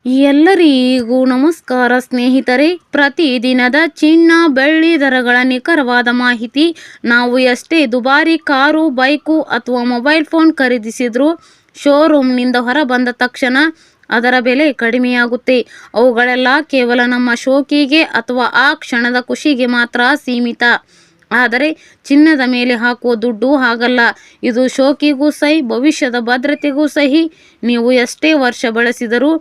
ಎಲ್ಲರಿಗೂ ನಮಸ್ಕಾರ ಸ್ನೇಹಿತರೆ. ಪ್ರತಿದಿನದ ಚಿನ್ನ ಬೆಳ್ಳಿ ದರಗಳ ನಿಖರವಾದ ಮಾಹಿತಿ. ನಾವು ಎಷ್ಟೇ ದುಬಾರಿ ಕಾರು, ಬೈಕು ಅಥವಾ ಮೊಬೈಲ್ ಫೋನ್ ಖರೀದಿಸಿದ್ರೂ ಶೋರೂಮ್ನಿಂದ ಹೊರ ಬಂದ ತಕ್ಷಣ ಅದರ ಬೆಲೆ ಕಡಿಮೆಯಾಗುತ್ತೆ. ಅವುಗಳೆಲ್ಲ ಕೇವಲ ನಮ್ಮ ಶೋಕಿಗೆ ಅಥವಾ ಆ ಕ್ಷಣದ ಖುಷಿಗೆ ಮಾತ್ರ ಸೀಮಿತ. ಆದರೆ ಚಿನ್ನದ ಮೇಲೆ ಹಾಕುವ ದುಡ್ಡು ಹಾಗಲ್ಲ. ಇದು ಶೋಕಿಗೂ ಸಹಿ, ಭವಿಷ್ಯದ ಭದ್ರತೆಗೂ ಸಹಿ. ನೀವು ಎಷ್ಟೇ ವರ್ಷ ಬಳಸಿದರೂ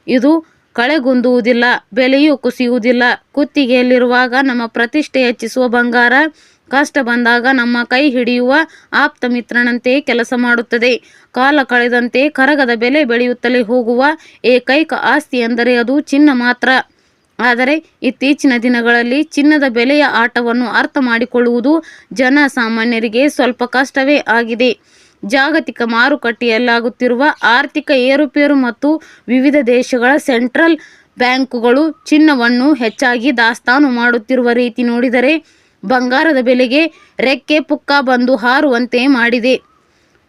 ಇದು ಕಳೆಗುಂದುವುದಿಲ್ಲ, ಬೆಲೆಯೂ ಕುಸಿಯುವುದಿಲ್ಲ. ಕುತ್ತಿಗೆಯಲ್ಲಿರುವಾಗ ನಮ್ಮ ಪ್ರತಿಷ್ಠೆ ಹೆಚ್ಚಿಸುವ ಬಂಗಾರ, ಕಷ್ಟ ಬಂದಾಗ ನಮ್ಮ ಕೈ ಹಿಡಿಯುವ ಆಪ್ತ ಮಿತ್ರನಂತೆ ಕೆಲಸ ಮಾಡುತ್ತದೆ. ಕಾಲ ಕಳೆದಂತೆ ಕರಗದ ಬೆಲೆ ಬೆಳೆಯುತ್ತಲೇ ಹೋಗುವ ಏಕೈಕ ಆಸ್ತಿ ಎಂದರೆ ಅದು ಚಿನ್ನ ಮಾತ್ರ. ಆದರೆ ಇತ್ತೀಚಿನ ದಿನಗಳಲ್ಲಿ ಚಿನ್ನದ ಬೆಲೆಯ ಆಟವನ್ನು ಅರ್ಥ ಮಾಡಿಕೊಳ್ಳುವುದು ಜನಸಾಮಾನ್ಯರಿಗೆ ಸ್ವಲ್ಪ ಕಷ್ಟವೇ ಆಗಿದೆ. ಜಾಗತಿಕ ಮಾರುಕಟ್ಟೆಯಲ್ಲಾಗುತ್ತಿರುವ ಆರ್ಥಿಕ ಏರುಪೇರು ಮತ್ತು ವಿವಿಧ ದೇಶಗಳ ಸೆಂಟ್ರಲ್ ಬ್ಯಾಂಕುಗಳು ಚಿನ್ನವನ್ನು ಹೆಚ್ಚಾಗಿ ದಾಸ್ತಾನು ಮಾಡುತ್ತಿರುವ ರೀತಿ ನೋಡಿದರೆ ಬಂಗಾರದ ಬೆಲೆಗೆ ರೆಕ್ಕೆ ಪುಕ್ಕ ಬಂದು ಹಾರುವಂತೆ ಮಾಡಿದೆ.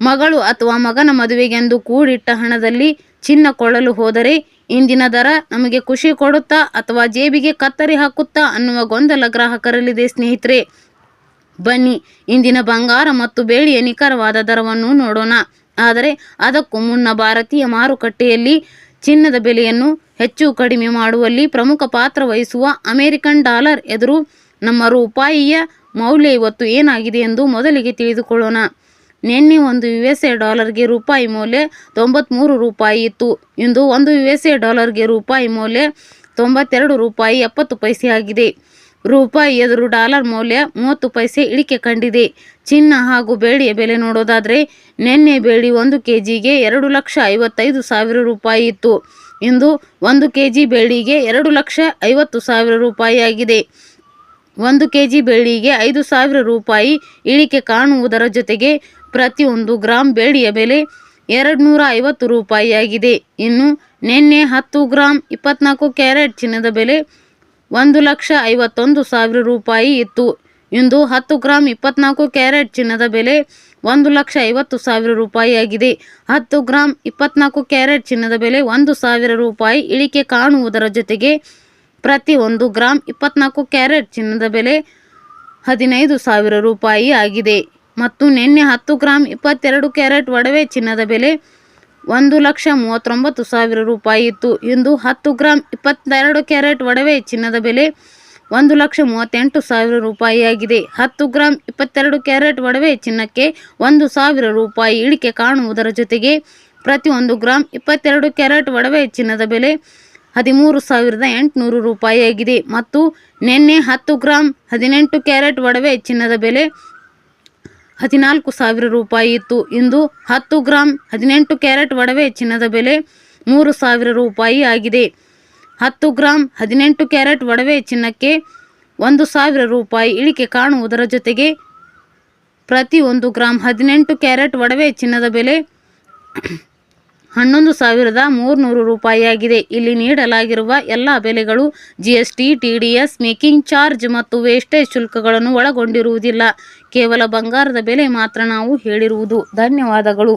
ಮಗಳು ಅಥವಾ ಮಗನ ಮದುವೆಗೆಂದು ಕೂಡಿಟ್ಟ ಹಣದಲ್ಲಿ ಚಿನ್ನ ಕೊಳ್ಳಲು ಹೋದರೆ ಇಂದಿನ ದರ ನಮಗೆ ಖುಷಿ ಕೊಡುತ್ತಾ ಅಥವಾ ಜೇಬಿಗೆ ಕತ್ತರಿ ಹಾಕುತ್ತಾ ಅನ್ನುವ ಗೊಂದಲ ಗ್ರಾಹಕರಲ್ಲಿದೆ. ಸ್ನೇಹಿತರೆ, ಬನ್ನಿ ಇಂದಿನ ಬಂಗಾರ ಮತ್ತು ಬೆಳ್ಳಿಯ ನಿಖರವಾದ ದರವನ್ನು ನೋಡೋಣ. ಆದರೆ ಅದಕ್ಕೂ ಮುನ್ನ ಭಾರತೀಯ ಮಾರುಕಟ್ಟೆಯಲ್ಲಿ ಚಿನ್ನದ ಬೆಲೆಯನ್ನು ಹೆಚ್ಚು ಕಡಿಮೆ ಮಾಡುವಲ್ಲಿ ಪ್ರಮುಖ ಪಾತ್ರ ವಹಿಸುವ ಅಮೆರಿಕನ್ ಡಾಲರ್ ಎದುರು ನಮ್ಮ ರೂಪಾಯಿಯ ಮೌಲ್ಯ ಇವತ್ತು ಏನಾಗಿದೆ ಎಂದು ಮೊದಲಿಗೆ ತಿಳಿದುಕೊಳ್ಳೋಣ. ನಿನ್ನೆ ಒಂದು USA ಡಾಲರ್ಗೆ ರೂಪಾಯಿ ಮೌಲ್ಯ 93 ರೂಪಾಯಿ ಇತ್ತು. ಇಂದು ಒಂದು USA ಡಾಲರ್ಗೆ ರೂಪಾಯಿ ಮೌಲ್ಯ 92 ರೂಪಾಯಿ 70 ಪೈಸೆ ಆಗಿದೆ. ರೂಪಾಯಿ ಎದುರು ಡಾಲರ್ ಮೌಲ್ಯ 30 ಪೈಸೆ ಇಳಿಕೆ ಕಂಡಿದೆ. ಚಿನ್ನ ಹಾಗೂ ಬೆಳ್ಳಿಯ ಬೆಲೆ ನೋಡೋದಾದರೆ ನಿನ್ನೆ ಬೆಳ್ಳಿ 1 kgಗೆ 2,55,000 ರೂಪಾಯಿ ಇತ್ತು. ಇಂದು 1 kg ಬೆಳ್ಳಿಗೆ 2,50,000 ರೂಪಾಯಿ ಆಗಿದೆ. 1 kg ಬೆಳ್ಳಿಗೆ 5,000 ರೂಪಾಯಿ ಇಳಿಕೆ ಕಾಣುವುದರ ಜೊತೆಗೆ ಪ್ರತಿ 1 ಗ್ರಾಂ ಬೆಳ್ಳಿಯ ಬೆಲೆ 250 ರೂಪಾಯಿ ಆಗಿದೆ. ಇನ್ನು ನಿನ್ನೆ 10 ಗ್ರಾಂ 24 ಕ್ಯಾರೆಟ್ ಚಿನ್ನದ ಬೆಲೆ 1,51,000 ರೂಪಾಯಿ ಇತ್ತು. ಇಂದು 10 ಗ್ರಾಂ 24 ಕ್ಯಾರೆಟ್ ಚಿನ್ನದ ಬೆಲೆ 1,50,000 ರೂಪಾಯಿ ಆಗಿದೆ. 10 ಗ್ರಾಂ 24 ಕ್ಯಾರೆಟ್ ಚಿನ್ನದ ಬೆಲೆ 1,000 ರೂಪಾಯಿ ಇಳಿಕೆ ಕಾಣುವುದರ ಜೊತೆಗೆ ಪ್ರತಿ 1 ಗ್ರಾಂ 24 ಕ್ಯಾರೆಟ್ ಚಿನ್ನದ ಬೆಲೆ 15,000 ರೂಪಾಯಿ ಆಗಿದೆ. ಮತ್ತು ನಿನ್ನೆ 10 ಗ್ರಾಂ 22 ಕ್ಯಾರೆಟ್ ಒಡವೆ ಚಿನ್ನದ ಬೆಲೆ 1,39,000 ರೂಪಾಯಿ ಇತ್ತು. ಇಂದು 10 ಗ್ರಾಂ 22 ಕ್ಯಾರೆಟ್ ಒಡವೆ ಚಿನ್ನದ ಬೆಲೆ 1,38,000 ರೂಪಾಯಿ ಆಗಿದೆ. 10 ಗ್ರಾಂ 22 ಕ್ಯಾರೆಟ್ ಒಡವೆ ಚಿನ್ನಕ್ಕೆ 1,000 ರೂಪಾಯಿ ಇಳಿಕೆ ಕಾಣುವುದರ ಜೊತೆಗೆ ಪ್ರತಿ 1 ಗ್ರಾಂ 22 ಕ್ಯಾರೆಟ್ ಒಡವೆ ಚಿನ್ನದ ಬೆಲೆ 13,800 ರೂಪಾಯಿ ಆಗಿದೆ. ಮತ್ತು ನಿನ್ನೆ 10 ಗ್ರಾಂ 18 ಕ್ಯಾರೆಟ್ ಒಡವೆ ಚಿನ್ನದ ಬೆಲೆ 14,000 ರೂಪಾಯಿ ಇತ್ತು. ಇಂದು 10 ಗ್ರಾಂ 18 ಕ್ಯಾರೆಟ್ ಒಡವೆ ಚಿನ್ನದ ಬೆಲೆ 3,000 ರೂಪಾಯಿ ಆಗಿದೆ. 10 ಗ್ರಾಂ 18 ಕ್ಯಾರೆಟ್ ಒಡವೆ ಚಿನ್ನಕ್ಕೆ 1,000 ರೂಪಾಯಿ ಇಳಿಕೆ ಕಾಣುವುದರ ಜೊತೆಗೆ ಪ್ರತಿ 1 ಗ್ರಾಂ 18 ಕ್ಯಾರೆಟ್ ಒಡವೆ ಚಿನ್ನದ ಬೆಲೆ 11,300 ರೂಪಾಯಿ ಆಗಿದೆ. ಇಲ್ಲಿ ನೀಡಲಾಗಿರುವ ಎಲ್ಲ ಬೆಲೆಗಳು GST, TDS, ಮೇಕಿಂಗ್ ಚಾರ್ಜ್ ಮತ್ತು ವೇಸ್ಟೇಜ್ ಶುಲ್ಕಗಳನ್ನು ಒಳಗೊಂಡಿರುವುದಿಲ್ಲ. ಕೇವಲ ಬಂಗಾರದ ಬೆಲೆ ಮಾತ್ರ ನಾವು ಹೇಳಿರುವುದು. ಧನ್ಯವಾದಗಳು.